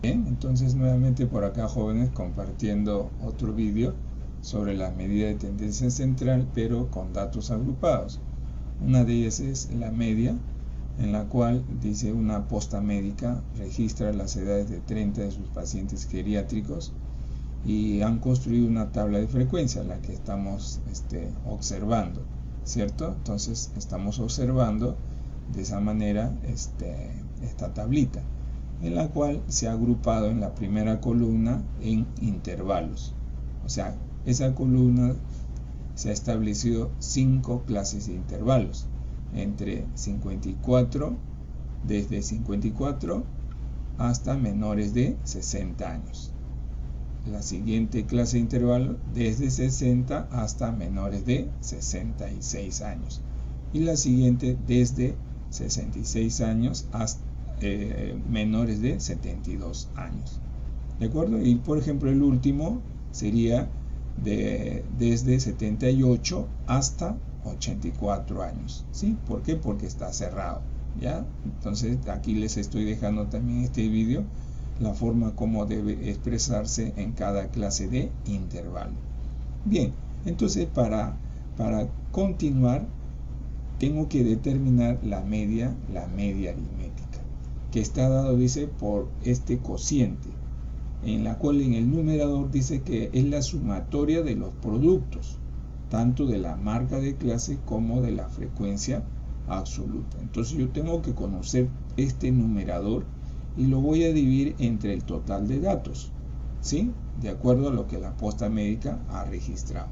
Bien, entonces nuevamente por acá, jóvenes, compartiendo otro vídeo sobre la medida de tendencia central, pero con datos agrupados. Una de ellas es la media, en la cual dice una posta médica registra las edades de 30 de sus pacientes geriátricos y han construido una tabla de frecuencia, la que estamos observando, ¿cierto? Entonces estamos observando de esa manera esta tablita, en la cual se ha agrupado en la primera columna en intervalos. O sea, esa columna se ha establecido 5 clases de intervalos entre 54, desde 54 hasta menores de 60 años. La siguiente clase de intervalo desde 60 hasta menores de 66 años. Y la siguiente desde 66 años hasta menores de 72 años. ¿De acuerdo? Y por ejemplo el último sería desde 78 hasta 84 años. ¿Sí? ¿Por qué? Porque está cerrado. ¿Ya? Entonces aquí les estoy dejando también este vídeo, la forma como debe expresarse en cada clase de intervalo. Bien, entonces para continuar tengo que determinar la media aritmética, que está dado, dice, por este cociente, en la cual en el numerador dice que es la sumatoria de los productos, tanto de la marca de clase como de la frecuencia absoluta. Entonces yo tengo que conocer este numerador y lo voy a dividir entre el total de datos, ¿sí? De acuerdo a lo que la posta médica ha registrado,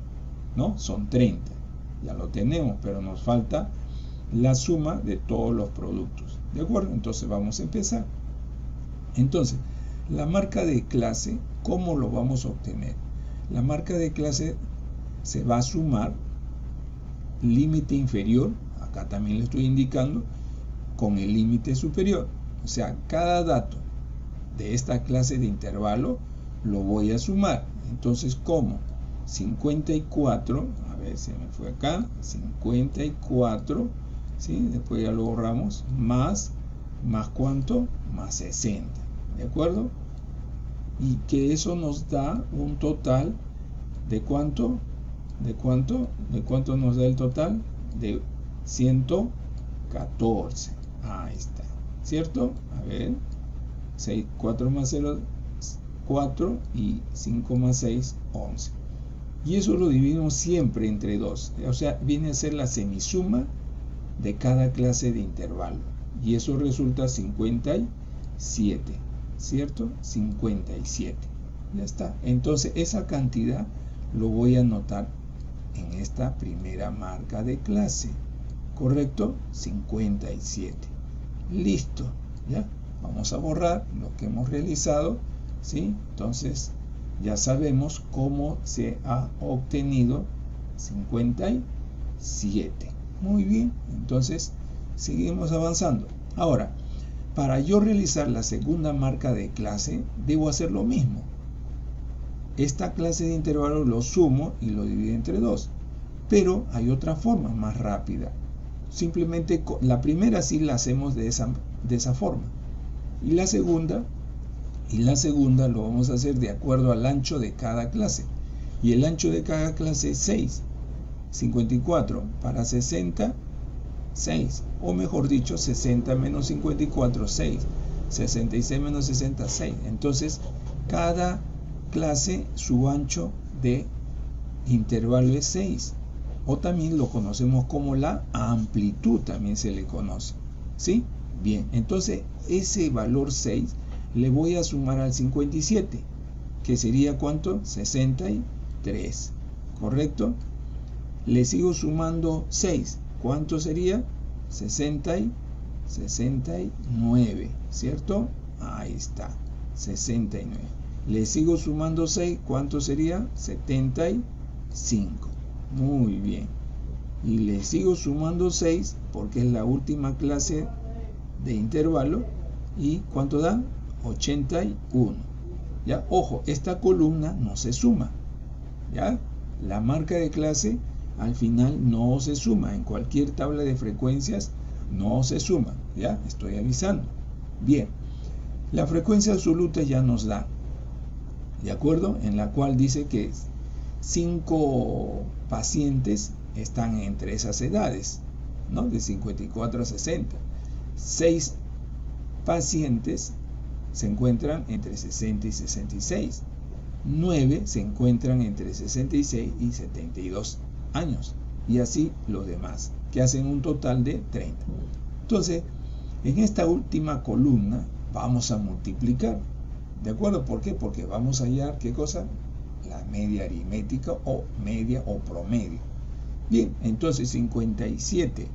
¿no? Son 30, ya lo tenemos, pero nos falta la suma de todos los productos, ¿de acuerdo? Entonces vamos a empezar. Entonces, la marca de clase, ¿cómo lo vamos a obtener? La marca de clase se va a sumar límite inferior, acá también le estoy indicando, con el límite superior. O sea, cada dato de esta clase de intervalo lo voy a sumar. Entonces, ¿cómo? 54, a ver, se me fue acá, 54, ¿sí? Después ya lo borramos, más ¿cuánto? Más 60, ¿de acuerdo? Y que eso nos da un total de ¿cuánto? ¿De cuánto? ¿De cuánto nos da el total? De 114. Ahí está, ¿cierto? A ver, 4 más 0, 4 y 5 más 6, 11. Y eso lo dividimos siempre entre 2. O sea, viene a ser la semisuma de cada clase de intervalo. Y eso resulta 57, ¿cierto? 57. Ya está. Entonces, esa cantidad lo voy a anotar en esta primera marca de clase. ¿Correcto? 57. Listo. ¿Ya? Vamos a borrar lo que hemos realizado, ¿sí? Entonces ya sabemos cómo se ha obtenido 57. Muy bien, entonces seguimos avanzando. Ahora, para yo realizar la segunda marca de clase, debo hacer lo mismo. Esta clase de intervalo lo sumo y lo divido entre 2. Pero hay otra forma más rápida. Simplemente la primera sí la hacemos de esa forma. Y la segunda lo vamos a hacer de acuerdo al ancho de cada clase. Y el ancho de cada clase es 6. 54 para 60, 6. O mejor dicho, 60 menos 54, 6. 66 menos 60, 6. Entonces, cada clase, su ancho de intervalo es 6. O también lo conocemos como la amplitud, también se le conoce. ¿Sí? Bien, entonces ese valor 6 le voy a sumar al 57, que sería ¿cuánto? 63, ¿correcto? Le sigo sumando 6, ¿cuánto sería? 69, ¿cierto? Ahí está, 69. Le sigo sumando 6, ¿cuánto sería? 75. Muy bien. Y le sigo sumando 6 porque es la última clase de intervalo. ¿Y cuánto da? 81. ¿Ya? Ojo, esta columna no se suma. ¿Ya? La marca de clase al final no se suma. En cualquier tabla de frecuencias no se suma. ¿Ya? Estoy avisando. Bien. La frecuencia absoluta ya nos da, ¿de acuerdo? En la cual dice que 5 pacientes están entre esas edades, ¿no? De 54 a 60. 6 pacientes se encuentran entre 60 y 66. 9 se encuentran entre 66 y 72 años. Y así los demás, que hacen un total de 30. Entonces, en esta última columna vamos a multiplicar. ¿De acuerdo? ¿Por qué? Porque vamos a hallar, ¿qué cosa? La media aritmética o media o promedio. Bien, entonces 57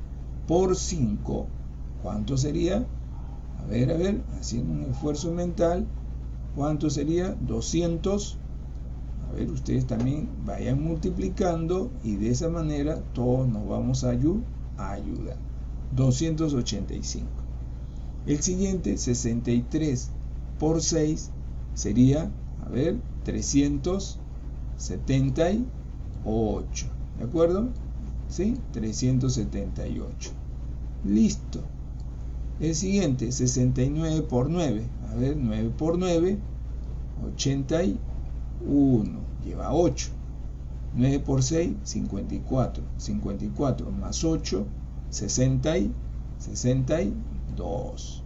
por 5, ¿cuánto sería? A ver, haciendo un esfuerzo mental, ¿cuánto sería? 200. A ver, ustedes también vayan multiplicando y de esa manera todos nos vamos a ayudar. 285. El siguiente, 63 por 6, sería, a ver, 378. ¿De acuerdo? ¿Sí? 378. Listo. El siguiente, 69 por 9. A ver, 9 por 9, 81. Lleva 8. 9 por 6, 54. 54 más 8, 62.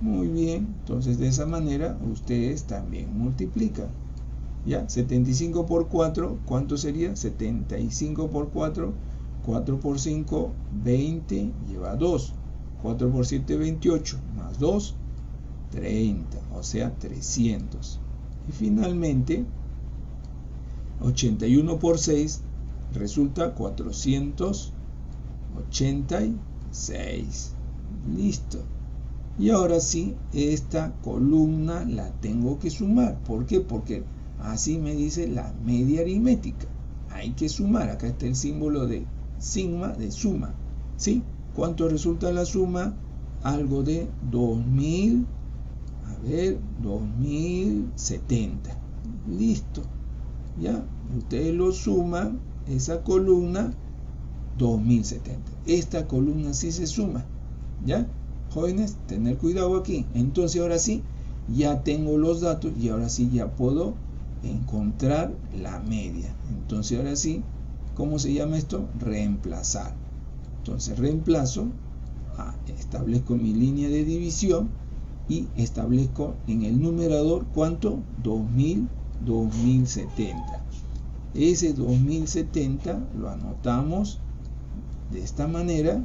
Muy bien, entonces de esa manera ustedes también multiplican. ¿Ya? 75 por 4, ¿cuánto sería? 75 por 4, 4 por 5, 20, lleva 2. 4 por 7, 28, más 2, 30, o sea, 300. Y finalmente, 81 por 6 resulta 486. Listo. Y ahora sí, esta columna la tengo que sumar. ¿Por qué? Porque así me dice la media aritmética. Hay que sumar. Acá está el símbolo de sigma, de suma. ¿Sí? ¿Cuánto resulta la suma? Algo de 2070. Listo. ¿Ya? Ustedes lo suman, esa columna, 2070. Esta columna sí se suma. ¿Ya? Jóvenes, tener cuidado aquí. Entonces ahora sí, ya tengo los datos y ahora sí ya puedo encontrar la media. Entonces ahora sí, ¿cómo se llama esto? Reemplazar. Entonces reemplazo, establezco mi línea de división y establezco en el numerador, ¿cuánto? 2070. Ese 2070 lo anotamos de esta manera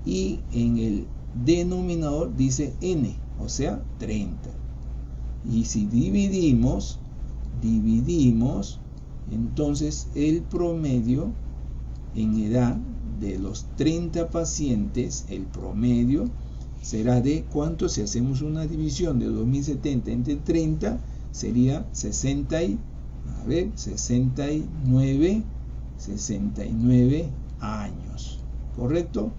y en el denominador dice n, o sea 30. Y si dividimos, entonces el promedio en edad de los 30 pacientes, el promedio será de ¿cuánto? Si hacemos una división de 2070 entre 30, sería 69 años. ¿Correcto?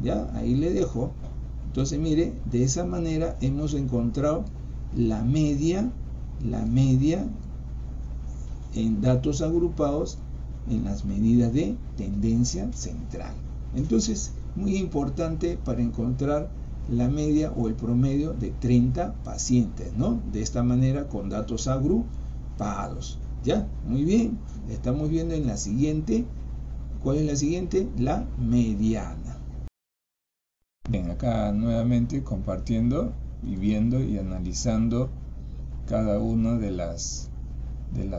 Ya, ahí le dejo. Entonces, mire, de esa manera hemos encontrado la media en datos agrupados en las medidas de tendencia central. Entonces, muy importante para encontrar la media o el promedio de 30 pacientes, ¿no? De esta manera, con datos agrupados. ¿Ya? Muy bien. Estamos viendo en la siguiente. ¿Cuál es la siguiente? La mediana. Bien, acá nuevamente compartiendo y viendo y analizando cada una de las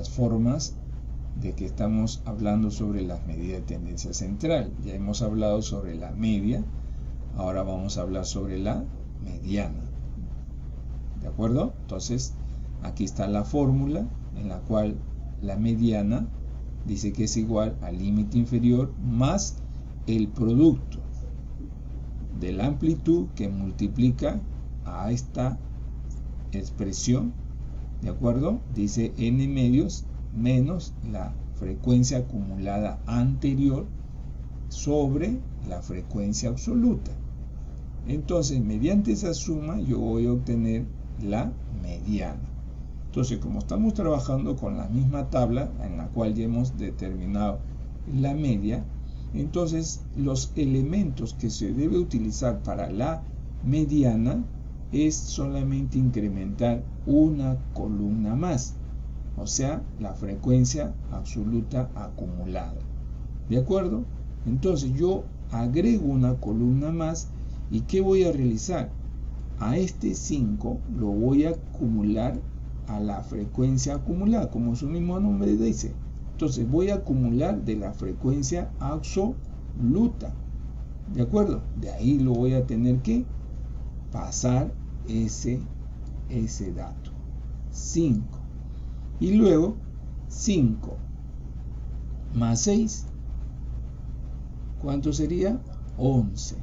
formas de que estamos hablando sobre las medidas de tendencia central. Ya hemos hablado sobre la media, ahora vamos a hablar sobre la mediana. ¿De acuerdo? Entonces, aquí está la fórmula en la cual la mediana dice que es igual al límite inferior más el producto de la amplitud que multiplica a esta expresión. ¿De acuerdo? Dice n medios menos la frecuencia acumulada anterior sobre la frecuencia absoluta. Entonces, mediante esa suma yo voy a obtener la mediana. Entonces, como estamos trabajando con la misma tabla en la cual ya hemos determinado la media, entonces los elementos que se debe utilizar para la mediana es solamente incrementar una columna más, o sea, la frecuencia absoluta acumulada. ¿De acuerdo? Entonces yo agrego una columna más y ¿qué voy a realizar? A este 5 lo voy a acumular a la frecuencia acumulada, como su mismo nombre dice. Entonces voy a acumular de la frecuencia absoluta. ¿De acuerdo? De ahí lo voy a tener que pasar ese dato. 5. Y luego 5 más 6. ¿Cuánto sería? 11.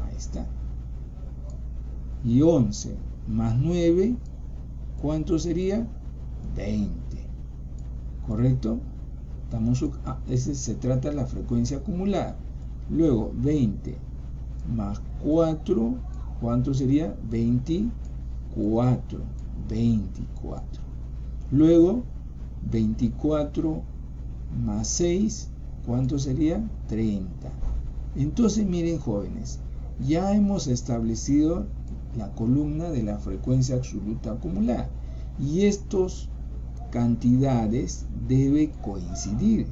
Ahí está. Y 11 más 9. ¿Cuánto sería? 20. ¿Correcto? Ese se trata de la frecuencia acumulada. Luego 20 más 4. ¿Cuánto sería? 24. 24. Luego 24 más 6. ¿Cuánto sería? 30. Entonces miren, jóvenes, ya hemos establecido la columna de la frecuencia absoluta acumulada y estas cantidades debe coincidir,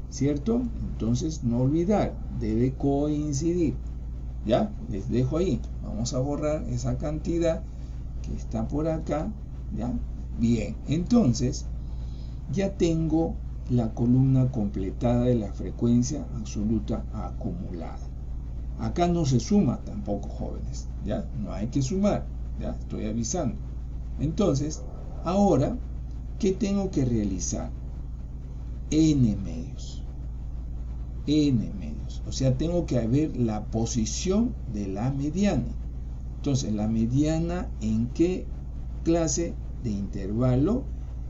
¿cierto? Entonces no olvidar, debe coincidir. Ya, les dejo ahí. Vamos a borrar esa cantidad que está por acá. Ya, bien. Entonces ya tengo la columna completada de la frecuencia absoluta acumulada. Acá no se suma tampoco, jóvenes. Ya, no hay que sumar. Ya, estoy avisando. Entonces, ahora, ¿qué tengo que realizar? N medios. N medios. O sea, tengo que ver la posición de la mediana. Entonces, la mediana, ¿en qué clase de intervalo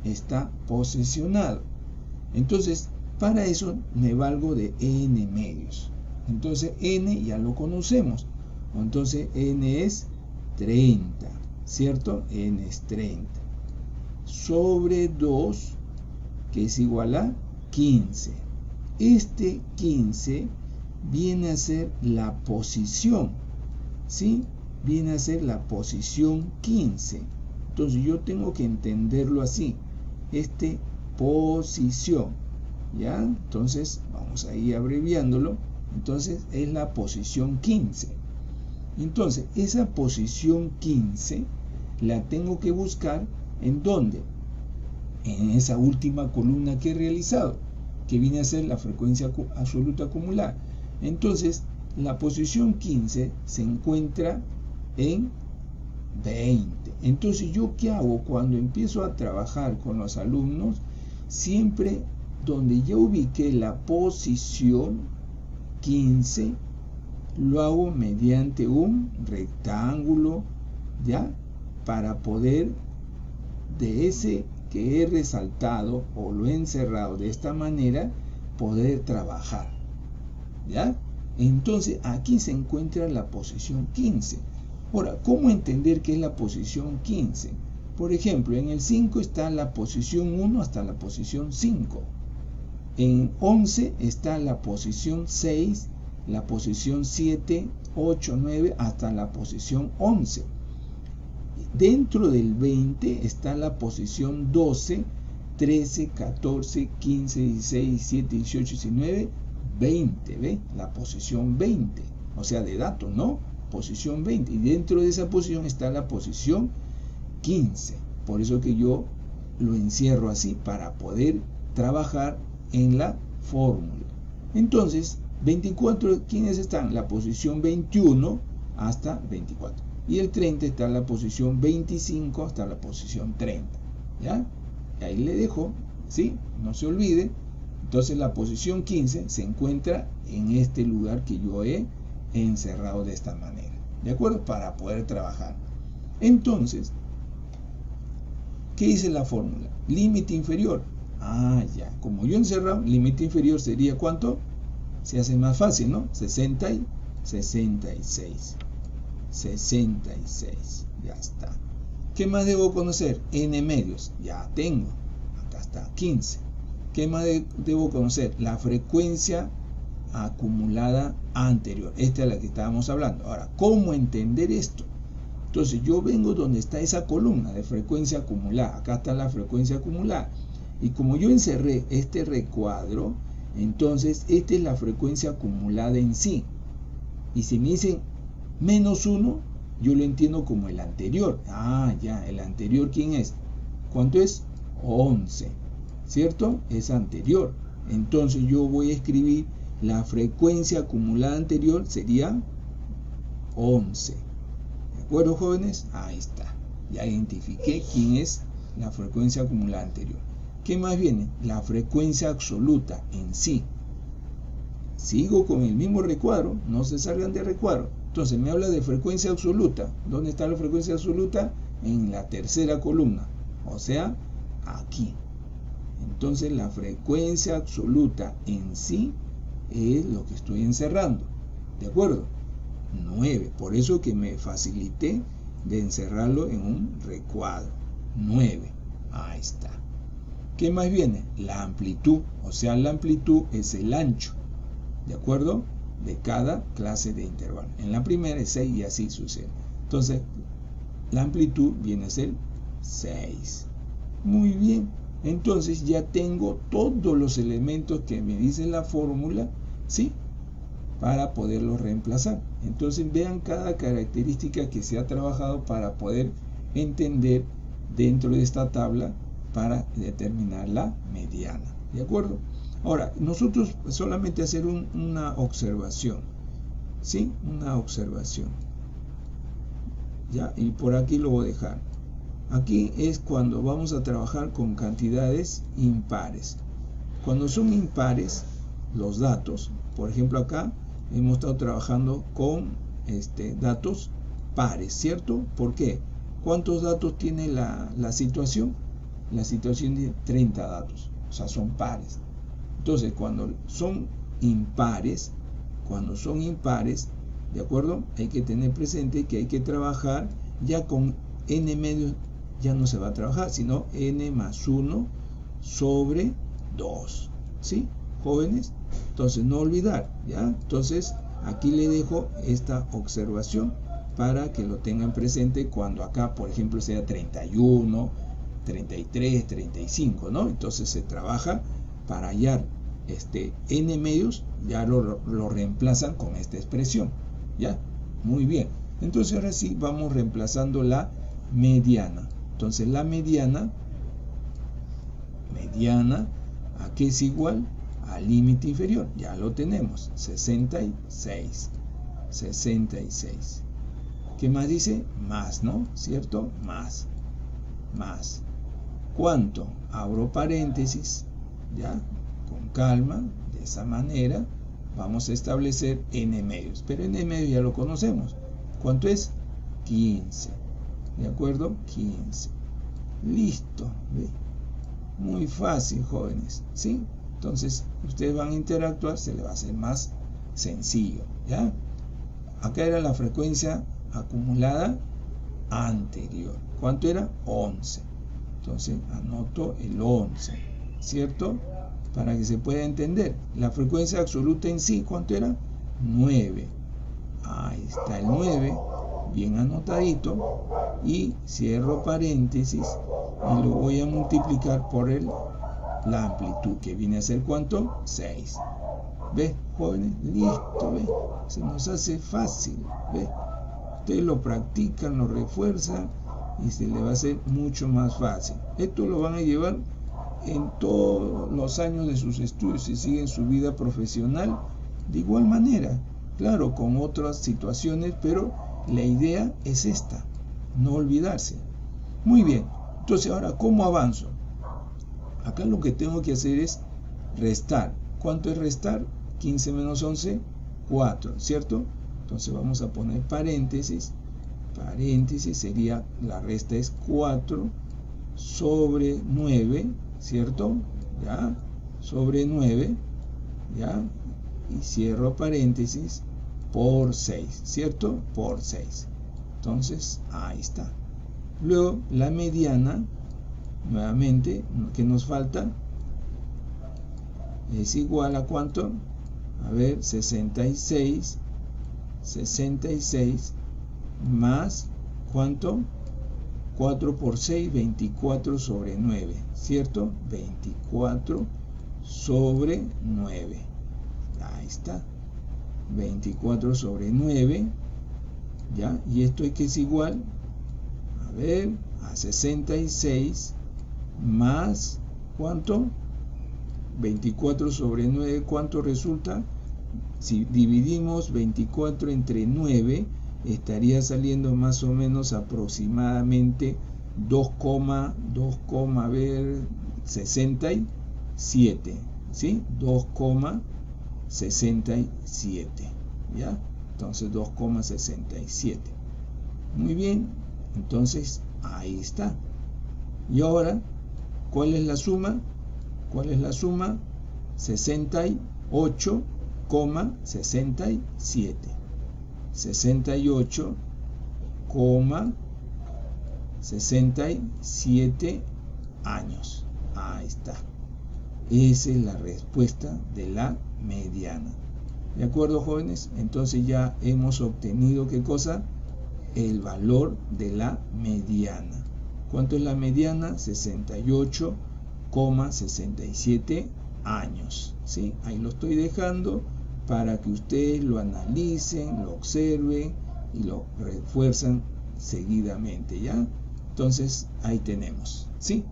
está posicionado? Entonces, para eso me valgo de n medios. Entonces, n ya lo conocemos. Entonces, n es 30, ¿cierto? N es 30. Sobre 2, que es igual a 15. Este 15 viene a ser la posición, ¿sí? Viene a ser la posición 15. Entonces, yo tengo que entenderlo así. Posición, ¿ya? Entonces, vamos a ir abreviándolo. Entonces, es la posición 15. Entonces, esa posición 15 la tengo que buscar ¿en dónde? En esa última columna que he realizado, que viene a ser la frecuencia absoluta acumulada. Entonces, la posición 15 se encuentra en 20. Entonces, ¿yo qué hago cuando empiezo a trabajar con los alumnos? Siempre donde ya ubiqué la posición 15, lo hago mediante un rectángulo, ¿ya? Para poder, de ese que he resaltado o lo he encerrado de esta manera, poder trabajar, ¿ya? Entonces, aquí se encuentra la posición 15. Ahora, ¿cómo entender qué es la posición 15? Por ejemplo, en el 5 está la posición 1 hasta la posición 5. En 11 está la posición 6, la posición 7, 8, 9 hasta la posición 11. Dentro del 20 está la posición 12, 13, 14, 15, 16, 17, 18, 19, 20. ¿Ve? La posición 20. O sea, de datos, ¿no? Posición 20. Y dentro de esa posición está la posición 15. Por eso que yo lo encierro así, para poder trabajar en la fórmula. Entonces, 24, ¿quiénes están? La posición 21 hasta 24. Y el 30 está en la posición 25 hasta la posición 30. ¿Ya? Ahí le dejo, ¿sí? No se olvide. Entonces, la posición 15 se encuentra en este lugar que yo he encerrado de esta manera. ¿De acuerdo? Para poder trabajar. Entonces, ¿qué dice la fórmula? Límite inferior. Ah, ya. Como yo he encerrado, límite inferior sería ¿cuánto? Se hace más fácil, ¿no? 60 y 66. 66. Ya está. ¿Qué más debo conocer? N medios. Ya tengo. Acá está 15. ¿Qué más debo conocer? La frecuencia acumulada anterior. Esta es la que estábamos hablando. Ahora, ¿cómo entender esto? Entonces yo vengo donde está esa columna de frecuencia acumulada. Acá está la frecuencia acumulada. Y como yo encerré este recuadro, entonces esta es la frecuencia acumulada en sí. Y si me dicen -1, yo lo entiendo como el anterior. Ah, ya, el anterior, ¿quién es? ¿Cuánto es? 11, ¿cierto? Es anterior. Entonces yo voy a escribir la frecuencia acumulada anterior sería 11. ¿De acuerdo, jóvenes? Ahí está. Ya identifiqué quién es la frecuencia acumulada anterior. ¿Qué más viene? La frecuencia absoluta en sí. Sigo con el mismo recuadro, no se salgan de recuadro. Entonces me habla de frecuencia absoluta. ¿Dónde está la frecuencia absoluta? En la tercera columna, o sea, aquí. Entonces la frecuencia absoluta en sí es lo que estoy encerrando. ¿De acuerdo? 9. Por eso que me facilité de encerrarlo en un recuadro. 9. Ahí está. ¿Qué más viene? La amplitud. O sea, la amplitud es el ancho. ¿De acuerdo? De cada clase de intervalo. En la primera es 6 y así sucede. Entonces, la amplitud viene a ser 6. Muy bien. Entonces ya tengo todos los elementos que me dice la fórmula, ¿sí? Para poderlos reemplazar. Entonces vean cada característica que se ha trabajado para poder entender dentro de esta tabla para determinar la mediana. ¿De acuerdo? Ahora, nosotros solamente hacer una observación, ¿sí? Una observación. Ya, y por aquí lo voy a dejar. Aquí es cuando vamos a trabajar con cantidades impares. Cuando son impares los datos, por ejemplo acá hemos estado trabajando con datos pares, ¿cierto? ¿Por qué? ¿Cuántos datos tiene la situación? La situación tiene 30 datos, o sea, son pares. Entonces, cuando son impares, ¿de acuerdo? Hay que tener presente que hay que trabajar ya con n medios, ya no se va a trabajar, sino n más 1 sobre 2, ¿sí? Jóvenes, entonces no olvidar, ¿ya? Entonces, aquí le dejo esta observación para que lo tengan presente cuando acá, por ejemplo, sea 31, 33, 35, ¿no? Entonces se trabaja para hallar n medios, ya lo reemplazan con esta expresión, ¿ya? Muy bien. Entonces ahora sí vamos reemplazando la mediana. Entonces la mediana, ¿a qué es igual? Al límite inferior, ya lo tenemos, 66. 66. ¿Qué más dice? Más, ¿no? ¿Cierto? Más. ¿Cuánto? Abro paréntesis, ¿ya? Con calma, de esa manera, vamos a establecer n medios. Pero n medios ya lo conocemos. ¿Cuánto es? 15. ¿De acuerdo? 15. Listo. ¿Ve? Muy fácil, jóvenes, ¿sí? Entonces, ustedes van a interactuar, se les va a hacer más sencillo, ¿ya? Acá era la frecuencia acumulada anterior. ¿Cuánto era? 11. Entonces, anoto el 11, ¿cierto? Para que se pueda entender. La frecuencia absoluta en sí, ¿cuánto era? 9. Ahí está el 9, bien anotadito. Y cierro paréntesis y lo voy a multiplicar por la amplitud, que viene a ser ¿cuánto? 6. ¿Ves, jóvenes? Listo, ¿ves? Se nos hace fácil, ¿ves? Ustedes lo practican, lo refuerzan y se le va a hacer mucho más fácil. Esto lo van a llevar en todos los años de sus estudios si siguen su vida profesional de igual manera, claro, con otras situaciones, pero la idea es esta, no olvidarse. Muy bien, entonces ahora, ¿cómo avanzo? Acá lo que tengo que hacer es restar. ¿Cuánto es restar? 15 menos 11, 4, ¿cierto? Entonces vamos a poner paréntesis. Paréntesis sería, la resta es 4 sobre 9, ¿cierto? ¿Ya? Sobre 9, ¿ya? Y cierro paréntesis por 6, ¿cierto? Por 6. Entonces, ahí está. Luego, la mediana, nuevamente, ¿qué nos falta? Es igual a ¿cuánto? A ver, 66 más ¿cuánto? 4 por 6, 24 sobre 9, ¿cierto? 24 sobre 9. Ahí está. 24 sobre 9. ¿Ya? Y esto es que es igual, a ver, a 66 más, ¿cuánto? 24 sobre 9, ¿cuánto resulta? Si dividimos 24 entre 9, estaría saliendo más o menos aproximadamente 2,67, ¿sí? 2,67, ¿ya? Entonces 2,67. Muy bien, entonces ahí está. Y ahora, ¿cuál es la suma? ¿Cuál es la suma? 68,67. 68,67 años. Ahí está. Esa es la respuesta de la mediana. ¿De acuerdo, jóvenes? Entonces ya hemos obtenido, ¿qué cosa? El valor de la mediana. ¿Cuánto es la mediana? 68,67 años. ¿Sí? Ahí lo estoy dejando para que ustedes lo analicen, lo observen y lo refuerzan seguidamente, ¿ya? Entonces, ahí tenemos, ¿sí?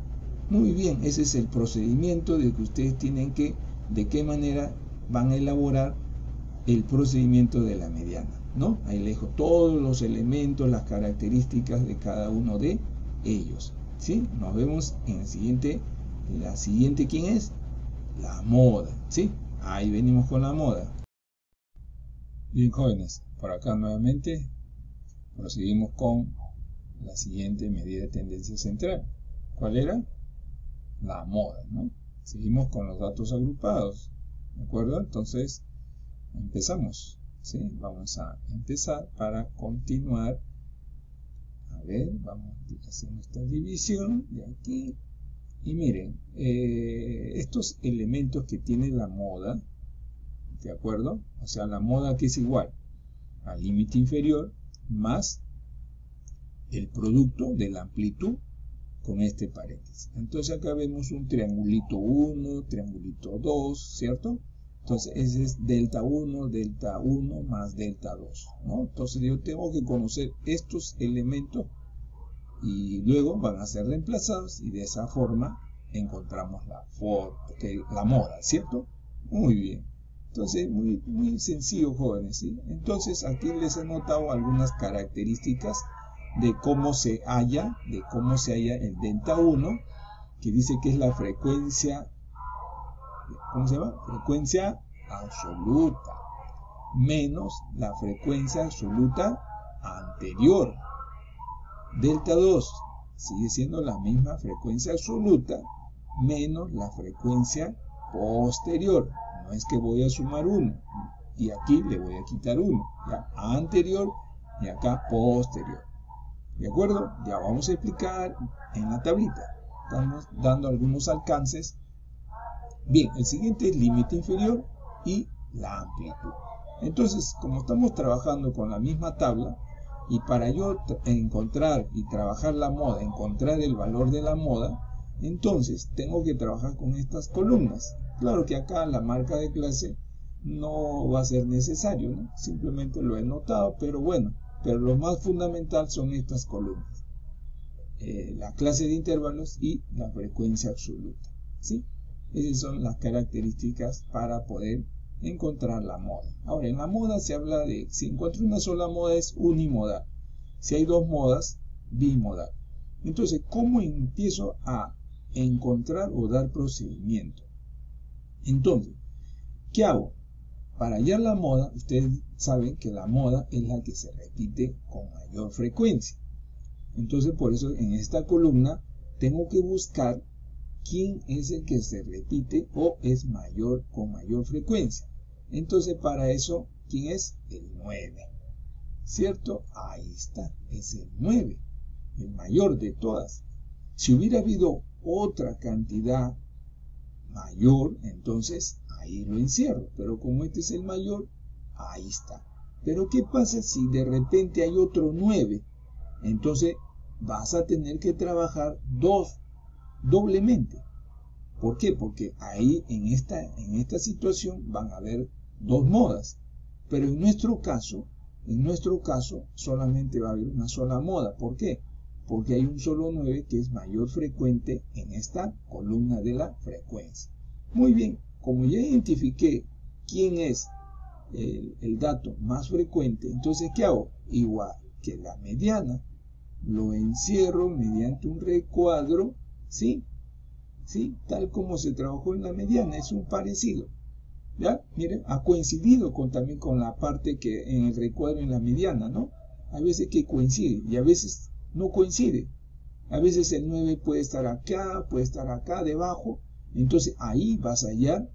Muy bien, ese es el procedimiento de que ustedes tienen que, de qué manera van a elaborar el procedimiento de la mediana, ¿no? Ahí les dejo todos los elementos, las características de cada uno de ellos, ¿sí? Nos vemos en el siguiente. La siguiente, ¿quién es? La moda, ¿sí? Ahí venimos con la moda. Bien, jóvenes, por acá nuevamente proseguimos con la siguiente medida de tendencia central. ¿Cuál era? La moda, ¿no? Seguimos con los datos agrupados, ¿de acuerdo? Entonces, empezamos, ¿sí? Vamos a empezar para continuar. A ver, vamos haciendo esta división de aquí. Y miren, estos elementos que tiene la moda, ¿de acuerdo? O sea, la moda que es igual al límite inferior más el producto de la amplitud con este paréntesis. Entonces acá vemos un triangulito 1, triangulito 2, ¿cierto? Entonces ese es delta 1 más delta 2, ¿no? Entonces yo tengo que conocer estos elementos y luego van a ser reemplazados y de esa forma encontramos la moda, ¿cierto? Muy bien. Entonces, muy sencillo, jóvenes, ¿sí? Entonces, aquí les he notado algunas características de cómo se halla el delta 1, que dice que es la frecuencia, ¿cómo se llama? Frecuencia absoluta, menos la frecuencia absoluta anterior. Delta 2 sigue siendo la misma frecuencia absoluta menos la frecuencia posterior. No es que voy a sumar 1 y aquí le voy a quitar 1. Ya anterior y acá posterior. ¿De acuerdo? Ya vamos a explicar en la tablita. Estamos dando algunos alcances. Bien, el siguiente es límite inferior y la amplitud. Entonces, como estamos trabajando con la misma tabla, y para yo encontrar y trabajar la moda, encontrar el valor de la moda, entonces tengo que trabajar con estas columnas. Claro que acá la marca de clase no va a ser necesario, ¿no? Simplemente lo he notado, pero bueno, pero lo más fundamental son estas columnas. La clase de intervalos y la frecuencia absoluta, ¿sí? Esas son las características para poder encontrar la moda. Ahora, en la moda se habla de, si encuentro una sola moda es unimodal. Si hay dos modas, bimodal. Entonces, ¿cómo empiezo a encontrar o dar procedimiento? Entonces, ¿qué hago? Para hallar la moda, ustedes saben que la moda es la que se repite con mayor frecuencia. Entonces, por eso en esta columna tengo que buscar quién es el que se repite o es mayor con mayor frecuencia. Entonces, para eso, ¿quién es? El 9. ¿Cierto? Ahí está, es el 9, el mayor de todas. Si hubiera habido otra cantidad mayor, entonces ahí lo encierro. Pero como este es el mayor, ahí está. Pero ¿qué pasa si de repente hay otro 9? Entonces vas a tener que trabajar doblemente. ¿Por qué? Porque ahí en esta situación van a haber dos modas. Pero en nuestro caso solamente va a haber una sola moda. ¿Por qué? Porque hay un solo 9 que es mayor frecuente en esta columna de la frecuencia. Muy bien, como ya identifiqué quién es el dato más frecuente, entonces ¿qué hago? Igual que la mediana, lo encierro mediante un recuadro, ¿sí? ¿Sí? Tal como se trabajó en la mediana, es un parecido. ¿Ya? Miren, ha coincidido también con la parte que en el recuadro en la mediana, ¿no? A veces que coincide y a veces no coincide. A veces el 9 puede estar acá debajo. Entonces ahí vas a hallar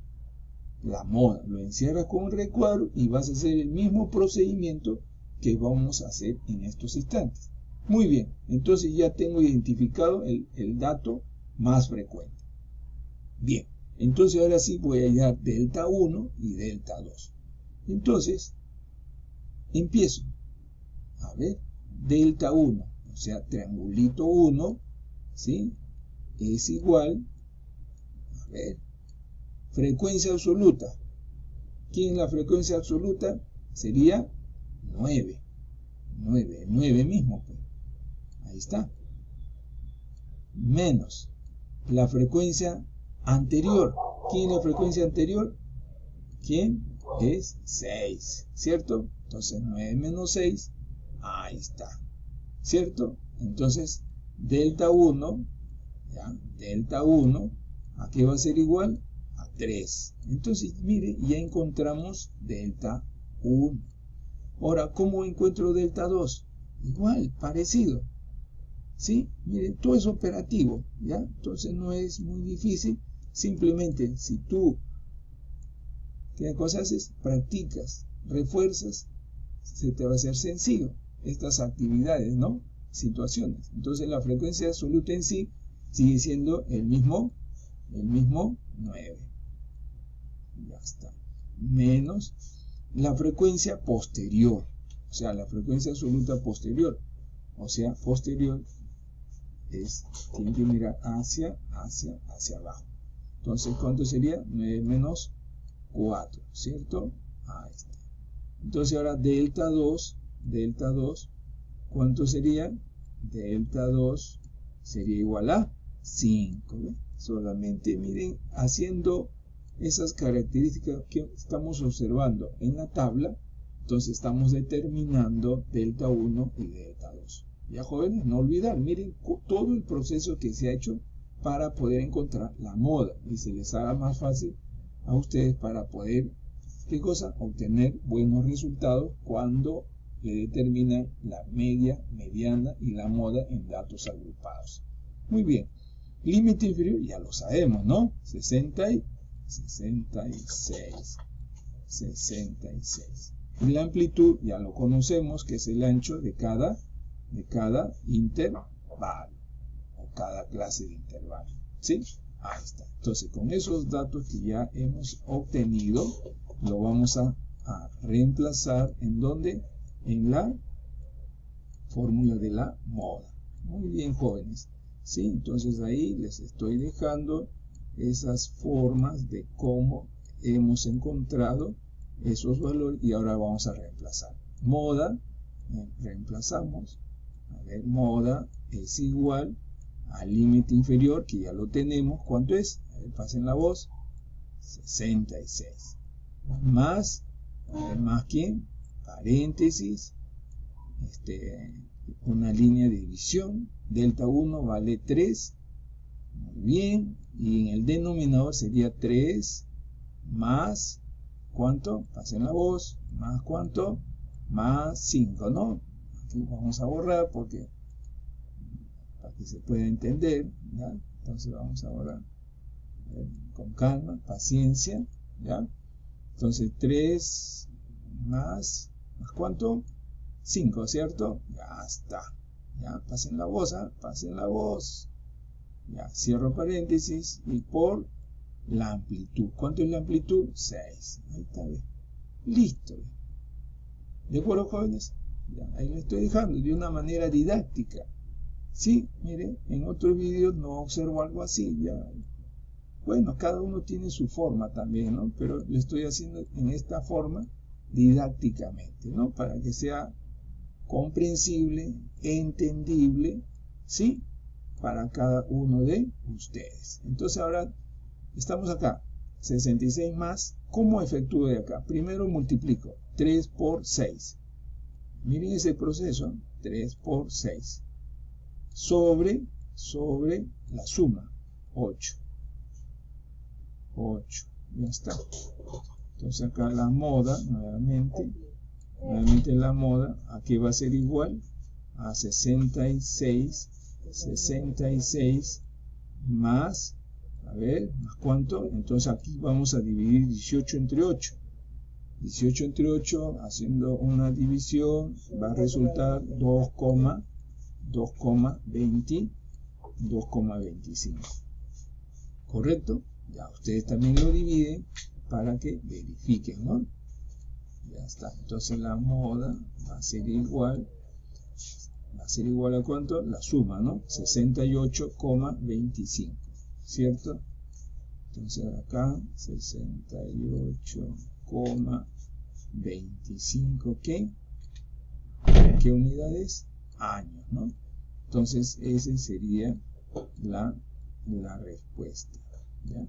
la moda. Lo encierras con un recuadro y vas a hacer el mismo procedimiento que vamos a hacer en estos instantes. Muy bien, entonces ya tengo identificado el dato más frecuente. Bien, entonces ahora sí voy a hallar delta 1 y delta 2. Entonces, empiezo. A ver, delta 1, o sea, triangulito 1, ¿sí? Es igual, a ver, frecuencia absoluta. ¿Quién es la frecuencia absoluta? Sería 9. 9 mismo, pues. Ahí está. Menos la frecuencia anterior. ¿Quién es la frecuencia anterior? ¿Quién? Es 6, ¿cierto? Entonces 9 menos 6, ahí está, ¿cierto? Entonces delta 1, ¿ya? Delta 1, ¿a qué va a ser igual? A 3. Entonces, mire, ya encontramos delta 1. Ahora, ¿cómo encuentro delta 2? Igual, parecido. ¿Sí? Miren, todo es operativo, ¿ya? Entonces no es muy difícil. Simplemente, si tú, ¿qué cosa haces? Practicas, refuerzas, se te va a hacer sencillo estas actividades, ¿no? Situaciones. Entonces la frecuencia absoluta en sí sigue siendo el mismo 9. Ya está. Menos la frecuencia posterior, o sea, la frecuencia absoluta posterior, o sea, posterior tiene que mirar hacia abajo. Entonces, ¿cuánto sería? 9 menos 4, ¿cierto? Ahí está. Entonces ahora delta 2, ¿cuánto sería? Delta 2 sería igual a 5, ¿ve? Solamente miren, haciendo esas características que estamos observando en la tabla, entonces estamos determinando delta 1 y delta 2. Ya jóvenes, no olvidar, miren todo el proceso que se ha hecho para poder encontrar la moda y se les haga más fácil a ustedes para poder, ¿qué cosa? Obtener buenos resultados cuando le determinan la media, mediana y la moda en datos agrupados. Muy bien, límite inferior ya lo sabemos, ¿no? 66. Y la amplitud ya lo conocemos, que es el ancho de cada intervalo o cada clase de intervalo, ¿sí? Ahí está. Entonces, con esos datos que ya hemos obtenido, lo vamos a reemplazar en donde, en la fórmula de la moda. Muy bien, jóvenes, ¿sí? Entonces ahí les estoy dejando esas formas de cómo hemos encontrado esos valores y ahora vamos a reemplazar. Moda, reemplazamos. A ver, moda es igual al límite inferior, que ya lo tenemos. ¿Cuánto es? A ver, pasen la voz. 66. Más, a ver, ¿más quién? Paréntesis, una línea de división. Delta 1 vale 3. Muy bien. Y en el denominador sería 3 más, ¿cuánto? Pasen la voz. ¿Más cuánto? Más 5, ¿no? Aquí vamos a borrar porque para que se pueda entender, ¿ya? Entonces vamos a borrar con calma, paciencia, ¿ya? Entonces 3 más ¿cuánto? 5, ¿cierto? Ya está. Ya, pasen la voz, pasen la voz. Ya, cierro paréntesis y por la amplitud. ¿Cuánto es la amplitud? 6. Ahí está, ¿ve? Listo, ¿ve? ¿De acuerdo, jóvenes? Ya, ahí le estoy dejando de una manera didáctica. Sí, mire, en otros vídeos no observo algo así. Ya. Bueno, cada uno tiene su forma también, ¿no? Pero le estoy haciendo en esta forma didácticamente, ¿no? Para que sea comprensible, entendible, ¿sí? Para cada uno de ustedes. Entonces ahora estamos acá, 66 más, ¿cómo efectúo de acá? Primero multiplico 3 por 6. Miren ese proceso, 3 por 6. Sobre la suma, 8. 8, ya está. Entonces acá la moda, nuevamente la moda, aquí va a ser igual a 66 más, a ver, ¿más cuánto? Entonces aquí vamos a dividir 18 entre 8. 18 entre 8, haciendo una división, va a resultar 2,25. ¿Correcto? Ya ustedes también lo dividen para que verifiquen, ¿no? Ya está. Entonces la moda va a ser igual a cuánto? La suma, ¿no? 68,25, ¿cierto? Entonces acá 68,25, ¿qué? ¿Qué unidades? Años, ¿no? Entonces esa sería la respuesta, ¿ya?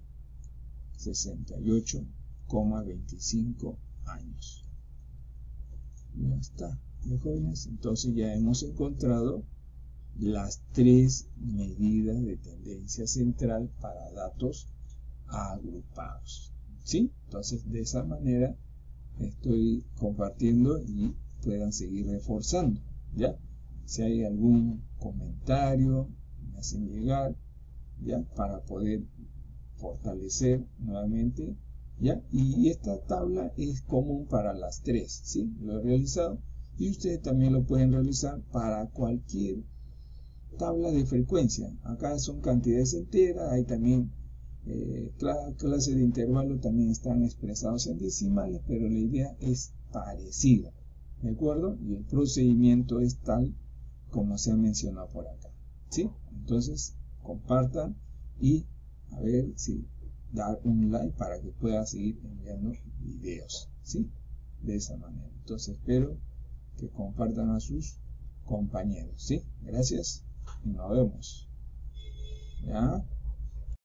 68,25 años. Ya está, mis jóvenes. Entonces ya hemos encontrado las 3 medidas de tendencia central para datos agrupados, ¿sí? Entonces de esa manera estoy compartiendo y puedan seguir reforzando, ¿ya? Si hay algún comentario, me hacen llegar, ¿ya? Para poder fortalecer nuevamente, ¿ya? Y esta tabla es común para las 3, ¿sí? Lo he realizado y ustedes también lo pueden realizar para cualquier tabla de frecuencia. Acá son cantidades enteras, hay también clases de intervalo, también están expresados en decimales, pero la idea es parecida, ¿de acuerdo? Y el procedimiento es tal como se ha mencionado por acá, ¿sí? Entonces compartan y a ver si dar un like para que pueda seguir enviando videos, ¿sí? De esa manera. Entonces espero que compartan a sus compañeros, ¿sí? Gracias y nos vemos, ¿ya?